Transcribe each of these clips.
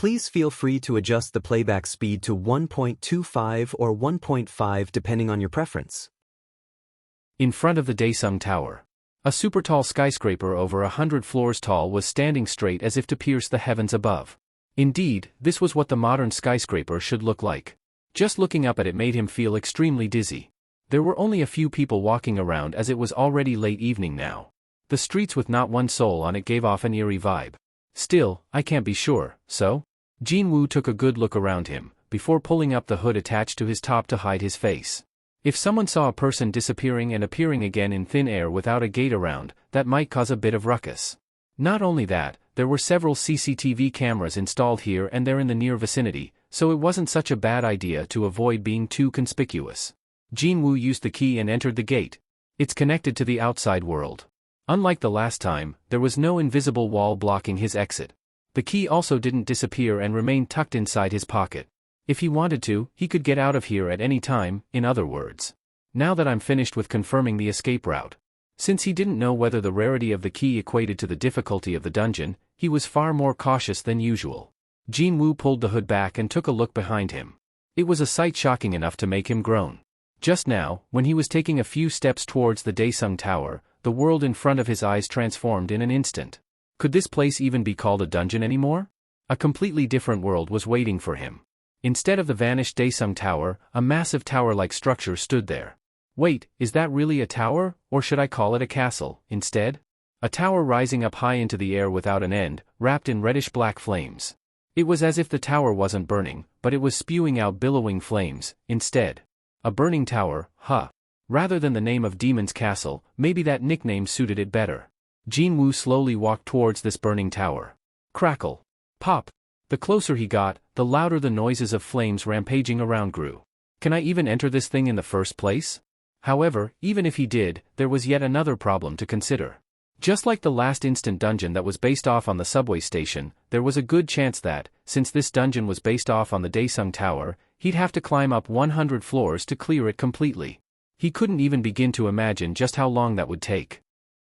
Please feel free to adjust the playback speed to 1.25 or 1.5 depending on your preference. In front of the Daesung Tower, a super tall skyscraper over 100 floors tall was standing straight as if to pierce the heavens above. Indeed, this was what the modern skyscraper should look like. Just looking up at it made him feel extremely dizzy. There were only a few people walking around as it was already late evening now. The streets with not one soul on it gave off an eerie vibe. Still, I can't be sure, so? Jin-Woo took a good look around him, before pulling up the hood attached to his top to hide his face. If someone saw a person disappearing and appearing again in thin air without a gate around, that might cause a bit of ruckus. Not only that, there were several CCTV cameras installed here and there in the near vicinity, so it wasn't such a bad idea to avoid being too conspicuous. Jin-Woo used the key and entered the gate. It's connected to the outside world. Unlike the last time, there was no invisible wall blocking his exit. The key also didn't disappear and remained tucked inside his pocket. If he wanted to, he could get out of here at any time, in other words. Now that I'm finished with confirming the escape route. Since he didn't know whether the rarity of the key equated to the difficulty of the dungeon, he was far more cautious than usual. Jin-Woo pulled the hood back and took a look behind him. It was a sight shocking enough to make him groan. Just now, when he was taking a few steps towards the Daesung Tower, the world in front of his eyes transformed in an instant. Could this place even be called a dungeon anymore? A completely different world was waiting for him. Instead of the vanished Daesung Tower, a massive tower-like structure stood there. Wait, is that really a tower, or should I call it a castle, instead? A tower rising up high into the air without an end, wrapped in reddish-black flames. It was as if the tower wasn't burning, but it was spewing out billowing flames, instead. A burning tower, huh? Rather than the name of Demon's Castle, maybe that nickname suited it better. Jin-Woo slowly walked towards this burning tower. Crackle. Pop. The closer he got, the louder the noises of flames rampaging around grew. Can I even enter this thing in the first place? However, even if he did, there was yet another problem to consider. Just like the last instant dungeon that was based off on the subway station, there was a good chance that, since this dungeon was based off on the Daesung Tower, he'd have to climb up 100 floors to clear it completely. He couldn't even begin to imagine just how long that would take.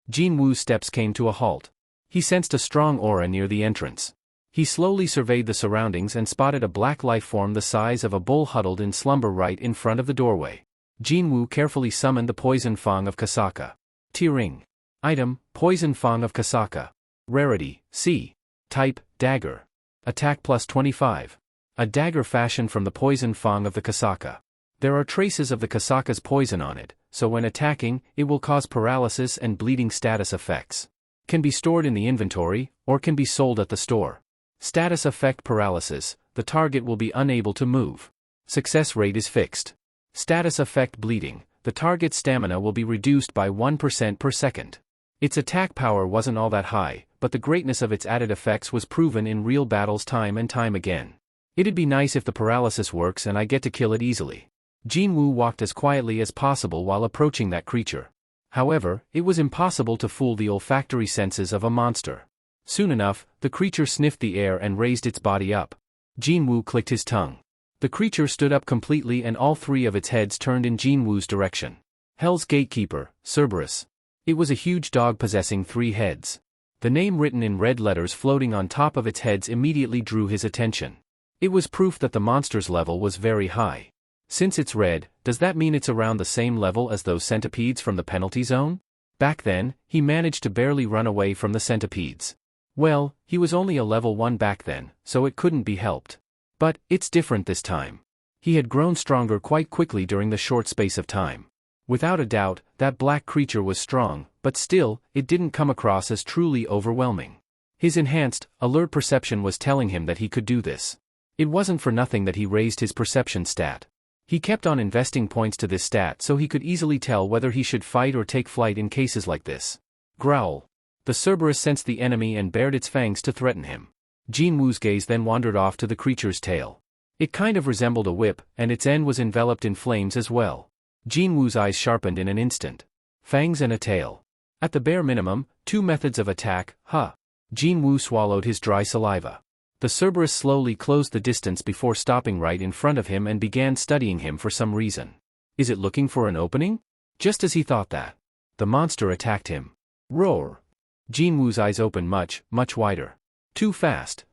Jin-Woo's steps came to a halt. He sensed a strong aura near the entrance. He slowly surveyed the surroundings and spotted a black life form the size of a bull huddled in slumber right in front of the doorway. Jin-Woo carefully summoned the Poison Fang of Kasaka. Tearing. Item, Poison Fang of Kasaka. Rarity, C. Type, Dagger. Attack plus 25. A dagger fashioned from the Poison Fang of the Kasaka. There are traces of the Kasaka's poison on it, so when attacking, it will cause paralysis and bleeding status effects. Can be stored in the inventory, or can be sold at the store. Status effect paralysis, the target will be unable to move. Success rate is fixed. Status effect bleeding, the target's stamina will be reduced by 1% per second. Its attack power wasn't all that high, but the greatness of its added effects was proven in real battles time and time again. It'd be nice if the paralysis works and I get to kill it easily. Jin-Woo walked as quietly as possible while approaching that creature. However, it was impossible to fool the olfactory senses of a monster. Soon enough, the creature sniffed the air and raised its body up. Jin-Woo clicked his tongue. The creature stood up completely and all three of its heads turned in Jin-Woo's direction. Hell's Gatekeeper, Cerberus. It was a huge dog possessing 3 heads. The name written in red letters floating on top of its heads immediately drew his attention. It was proof that the monster's level was very high. Since it's red, does that mean it's around the same level as those centipedes from the penalty zone? Back then, he managed to barely run away from the centipedes. Well, he was only a level 1 back then, so it couldn't be helped. But, it's different this time. He had grown stronger quite quickly during the short space of time. Without a doubt, that black creature was strong, but still, it didn't come across as truly overwhelming. His enhanced, alert perception was telling him that he could do this. It wasn't for nothing that he raised his perception stat. He kept on investing points to this stat so he could easily tell whether he should fight or take flight in cases like this. Growl. The Cerberus sensed the enemy and bared its fangs to threaten him. Jin-Woo's gaze then wandered off to the creature's tail. It kind of resembled a whip, and its end was enveloped in flames as well. Jin-Woo's eyes sharpened in an instant. Fangs and a tail. At the bare minimum, 2 methods of attack, huh? Jin-Woo swallowed his dry saliva. The Cerberus slowly closed the distance before stopping right in front of him and began studying him for some reason. Is it looking for an opening? Just as he thought that, the monster attacked him. Roar! Jin-Woo's eyes opened much, much wider. Too fast.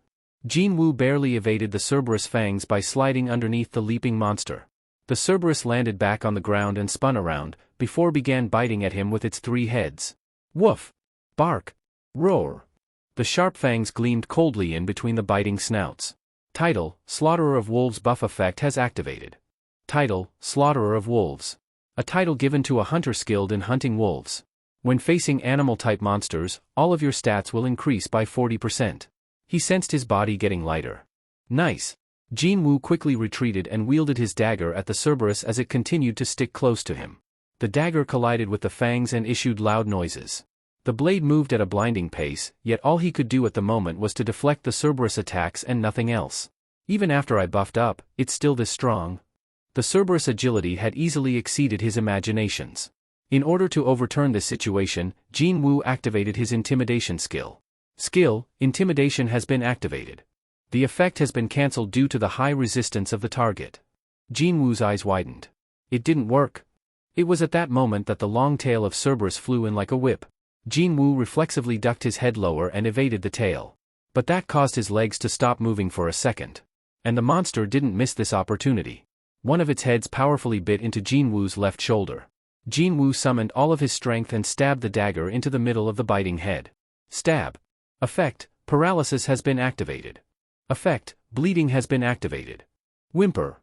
Jin-Woo barely evaded the Cerberus fangs by sliding underneath the leaping monster. The Cerberus landed back on the ground and spun around, before began biting at him with its 3 heads. Woof! Bark! Roar! The sharp fangs gleamed coldly in between the biting snouts. Title: Slaughterer of Wolves buff effect has activated. Title: Slaughterer of Wolves. A title given to a hunter skilled in hunting wolves. When facing animal-type monsters, all of your stats will increase by 40%. He sensed his body getting lighter. Nice. Jin-Woo quickly retreated and wielded his dagger at the Cerberus as it continued to stick close to him. The dagger collided with the fangs and issued loud noises. The blade moved at a blinding pace, yet all he could do at the moment was to deflect the Cerberus attacks and nothing else. Even after I buffed up, it's still this strong. The Cerberus' agility had easily exceeded his imaginations. In order to overturn this situation, Jin-Woo activated his intimidation skill. Skill: Intimidation has been activated. The effect has been cancelled due to the high resistance of the target. Jin-Woo's eyes widened. It didn't work. It was at that moment that the long tail of Cerberus flew in like a whip. Jin-Woo reflexively ducked his head lower and evaded the tail. But that caused his legs to stop moving for a second. And the monster didn't miss this opportunity. One of its heads powerfully bit into Jin-Woo's left shoulder. Jin-Woo summoned all of his strength and stabbed the dagger into the middle of the biting head. Stab. Effect: Paralysis has been activated. Effect: Bleeding has been activated. Whimper.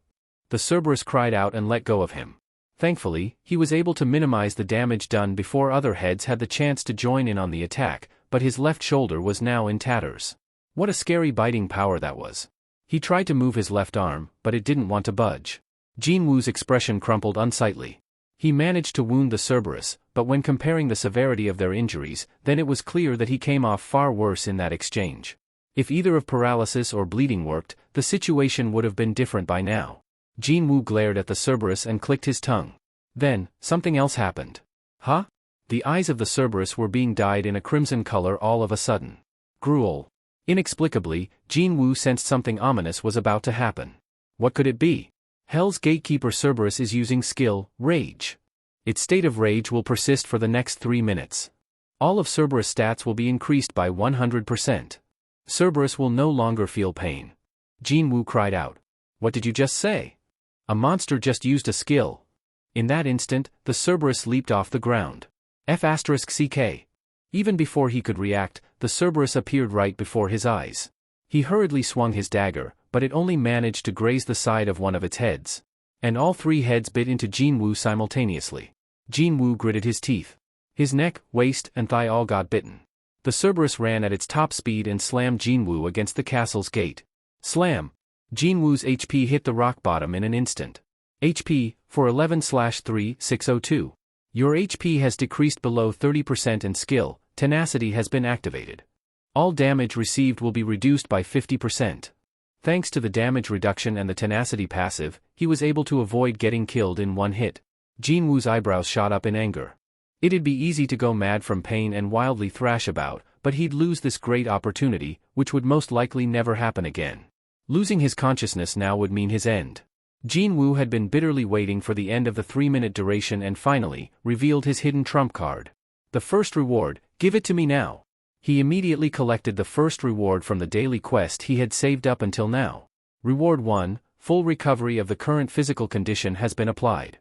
The Cerberus cried out and let go of him. Thankfully, he was able to minimize the damage done before other heads had the chance to join in on the attack, but his left shoulder was now in tatters. What a scary biting power that was. He tried to move his left arm, but it didn't want to budge. Jin-Woo's expression crumpled unsightly. He managed to wound the Cerberus, but when comparing the severity of their injuries, then it was clear that he came off far worse in that exchange. If either of paralysis or bleeding worked, the situation would have been different by now. Jin-Woo glared at the Cerberus and clicked his tongue. Then, something else happened. Huh? The eyes of the Cerberus were being dyed in a crimson color all of a sudden. Gruel. Inexplicably, Jin-Woo sensed something ominous was about to happen. What could it be? Hell's Gatekeeper Cerberus is using skill, Rage. Its state of rage will persist for the next 3 minutes. All of Cerberus stats will be increased by 100%. Cerberus will no longer feel pain. Jin-Woo cried out. What did you just say? A monster just used a skill. In that instant, the Cerberus leaped off the ground. F***ck. Even before he could react, the Cerberus appeared right before his eyes. He hurriedly swung his dagger, but it only managed to graze the side of one of its heads. And all 3 heads bit into Jin-Woo simultaneously. Jin-Woo gritted his teeth. His neck, waist, and thigh all got bitten. The Cerberus ran at its top speed and slammed Jin-Woo against the castle's gate. Slam! Jin-Woo's HP hit the rock bottom in an instant. HP, for 11/3-602. Your HP has decreased below 30% and skill, Tenacity has been activated. All damage received will be reduced by 50%. Thanks to the damage reduction and the Tenacity passive, he was able to avoid getting killed in one hit. Jin-Woo's eyebrows shot up in anger. It'd be easy to go mad from pain and wildly thrash about, but he'd lose this great opportunity, which would most likely never happen again. Losing his consciousness now would mean his end. Jin-Woo had been bitterly waiting for the end of the 3-minute duration and finally, revealed his hidden trump card. The first reward, give it to me now. He immediately collected the first reward from the daily quest he had saved up until now. Reward 1, full recovery of the current physical condition has been applied.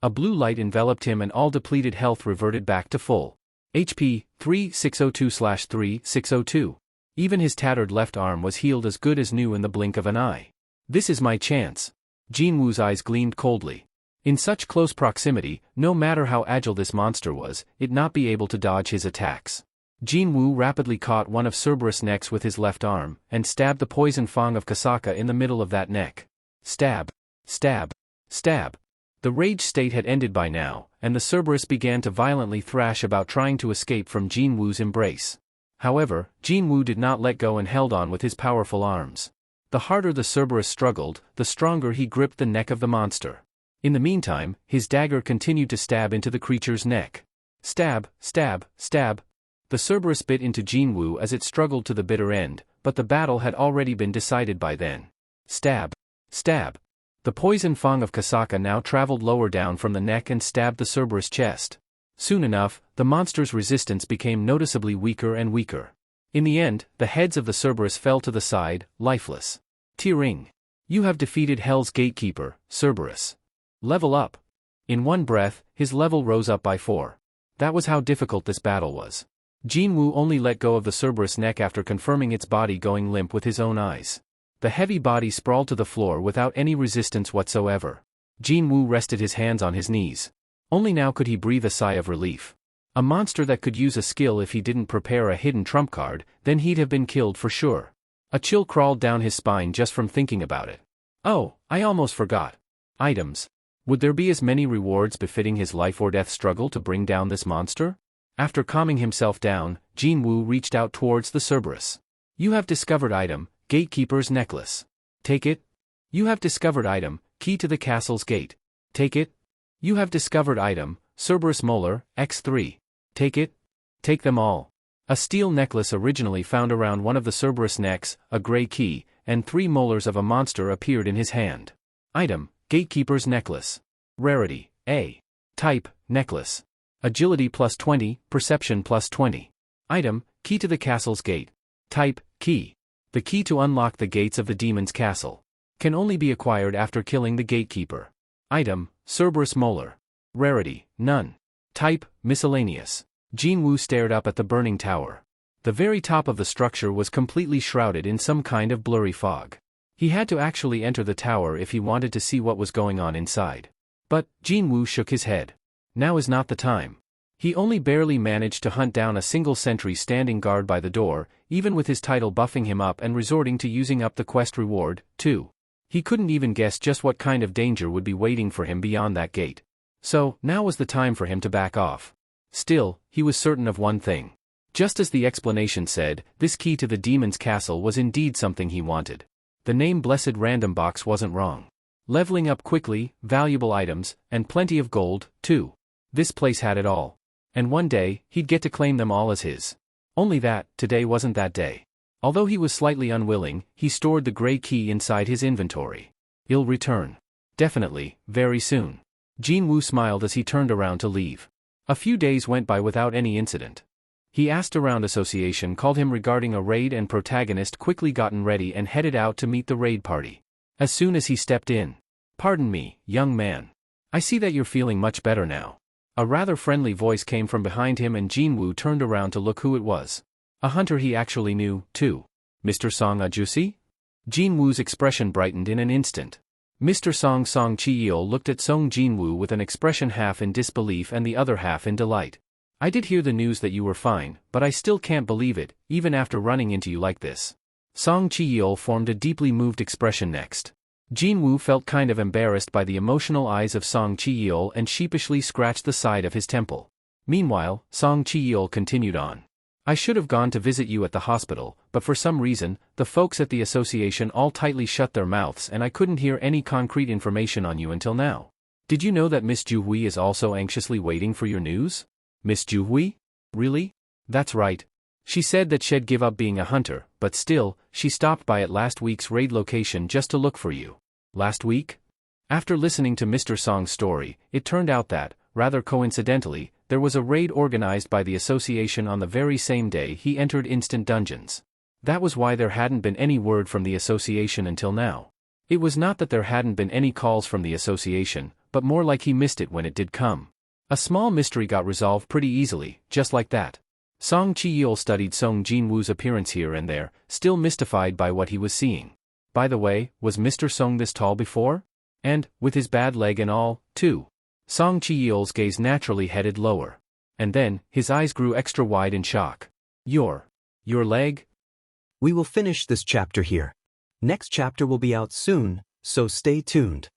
A blue light enveloped him and all depleted health reverted back to full. HP, 3602/3602. Even his tattered left arm was healed as good as new in the blink of an eye. This is my chance. Jin-Woo's eyes gleamed coldly. In such close proximity, no matter how agile this monster was, it'd not be able to dodge his attacks. Jin-Woo rapidly caught one of Cerberus' necks with his left arm, and stabbed the poison fang of Kasaka in the middle of that neck. Stab. Stab. Stab. The rage state had ended by now, and the Cerberus began to violently thrash about trying to escape from Jin-Woo's embrace. However, Jin-Woo did not let go and held on with his powerful arms. The harder the Cerberus struggled, the stronger he gripped the neck of the monster. In the meantime, his dagger continued to stab into the creature's neck. Stab, stab, stab. The Cerberus bit into Jin-Woo as it struggled to the bitter end, but the battle had already been decided by then. Stab. Stab. The poison fang of Kasaka now traveled lower down from the neck and stabbed the Cerberus' chest. Soon enough, the monster's resistance became noticeably weaker and weaker. In the end, the heads of the Cerberus fell to the side, lifeless. Tearing. You have defeated Hell's gatekeeper, Cerberus. Level up. In one breath, his level rose up by 4. That was how difficult this battle was. Jin-Woo only let go of the Cerberus' neck after confirming its body going limp with his own eyes. The heavy body sprawled to the floor without any resistance whatsoever. Jin-Woo rested his hands on his knees. Only now could he breathe a sigh of relief. A monster that could use a skill if he didn't prepare a hidden trump card, then he'd have been killed for sure. A chill crawled down his spine just from thinking about it. Oh, I almost forgot. Items. Would there be as many rewards befitting his life or death struggle to bring down this monster? After calming himself down, Jin-Woo reached out towards the Cerberus. You have discovered item, Gatekeeper's Necklace. Take it. You have discovered item, Key to the Castle's Gate. Take it. You have discovered item, Cerberus Molar, X3. Take it. Take them all. A steel necklace originally found around one of the Cerberus necks, a gray key, and 3 molars of a monster appeared in his hand. Item, Gatekeeper's Necklace. Rarity, A. Type, Necklace. Agility plus 20, Perception plus 20. Item, Key to the Castle's Gate. Type, Key. The key to unlock the gates of the demon's castle. Can only be acquired after killing the gatekeeper. Item, Cerberus Molar. Rarity, None. Type, Miscellaneous. Jin-Woo stared up at the burning tower. The very top of the structure was completely shrouded in some kind of blurry fog. He had to actually enter the tower if he wanted to see what was going on inside. But, Jin-Woo shook his head. Now is not the time. He only barely managed to hunt down a single sentry standing guard by the door, even with his title buffing him up and resorting to using up the quest reward, too. He couldn't even guess just what kind of danger would be waiting for him beyond that gate. So, now was the time for him to back off. Still, he was certain of one thing. Just as the explanation said, this key to the demon's castle was indeed something he wanted. The name Blessed Random Box wasn't wrong. Leveling up quickly, valuable items, and plenty of gold, too. This place had it all. And one day, he'd get to claim them all as his. Only that, today wasn't that day. Although he was slightly unwilling, he stored the gray key inside his inventory. He'll return. Definitely, very soon. Jin-Woo smiled as he turned around to leave. A few days went by without any incident. He asked around association called him regarding a raid and protagonist quickly gotten ready and headed out to meet the raid party. As soon as he stepped in. Pardon me, young man. I see that you're feeling much better now. A rather friendly voice came from behind him and Jin-Woo turned around to look who it was. A hunter he actually knew, too. Mr. Song Ajusi? Jin-Woo's expression brightened in an instant. Mr. Song Chi-yeol looked at Sung Jin-Woo with an expression half in disbelief and the other half in delight. I did hear the news that you were fine, but I still can't believe it, even after running into you like this. Song Chi-yeol formed a deeply moved expression next. Jin-Woo felt kind of embarrassed by the emotional eyes of Song Chi-yeol and sheepishly scratched the side of his temple. Meanwhile, Song Chi-yeol continued on. I should have gone to visit you at the hospital, but for some reason, the folks at the association all tightly shut their mouths and I couldn't hear any concrete information on you until now. Did you know that Miss Ju-hui is also anxiously waiting for your news? Miss Ju-hui? Really? That's right. She said that she'd give up being a hunter, but still, she stopped by at last week's raid location just to look for you. Last week? After listening to Mr. Song's story, it turned out that, rather coincidentally, there was a raid organized by the association on the very same day he entered Instant Dungeons. That was why there hadn't been any word from the association until now. It was not that there hadn't been any calls from the association, but more like he missed it when it did come. A small mystery got resolved pretty easily, just like that. Song Chi-yeol studied Sung Jin-Woo's appearance here and there, still mystified by what he was seeing. By the way, was Mr. Song this tall before? And, with his bad leg and all, too. Song Chi-yeol's gaze naturally headed lower. And then, his eyes grew extra wide in shock. Your leg? We will finish this chapter here. Next chapter will be out soon, so stay tuned.